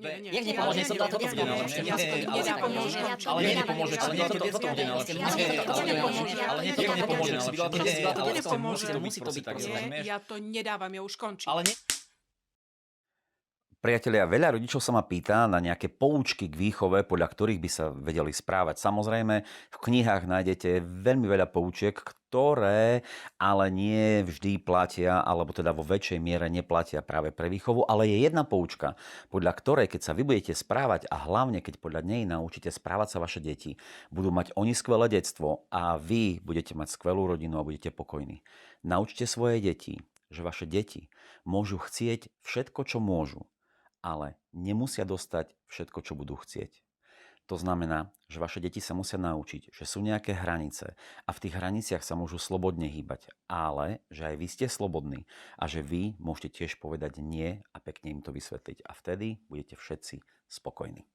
nie. Jak nepomôže, som toto bude najlepšie. Ja si to nepomôže. Ale nie nepomôže, ale nie, toto bude najlepšie. Ale nie, toto nepomôže, musí to byť tak. Ja to nedávam, ja už končím. Ale nie. Priatelia, veľa rodičov sa ma pýta na nejaké poučky k výchove, podľa ktorých by sa vedeli správať. Samozrejme, v knihách nájdete veľmi veľa poučiek, ktoré ale nie vždy platia, alebo teda vo väčšej miere neplatia práve pre výchovu, ale je jedna poučka, podľa ktorej, keď sa vy budete správať a hlavne, keď podľa nej naučíte správať sa vaše deti, budú mať oni skvelé detstvo a vy budete mať skvelú rodinu a budete pokojní. Naučte svoje deti, že vaše deti môžu chcieť všetko, čo môžu, ale nemusia dostať všetko, čo budú chcieť. To znamená, že vaše deti sa musia naučiť, že sú nejaké hranice a v tých hraniciach sa môžu slobodne hýbať, ale že aj vy ste slobodní a že vy môžete tiež povedať nie a pekne im to vysvetliť a vtedy budete všetci spokojní.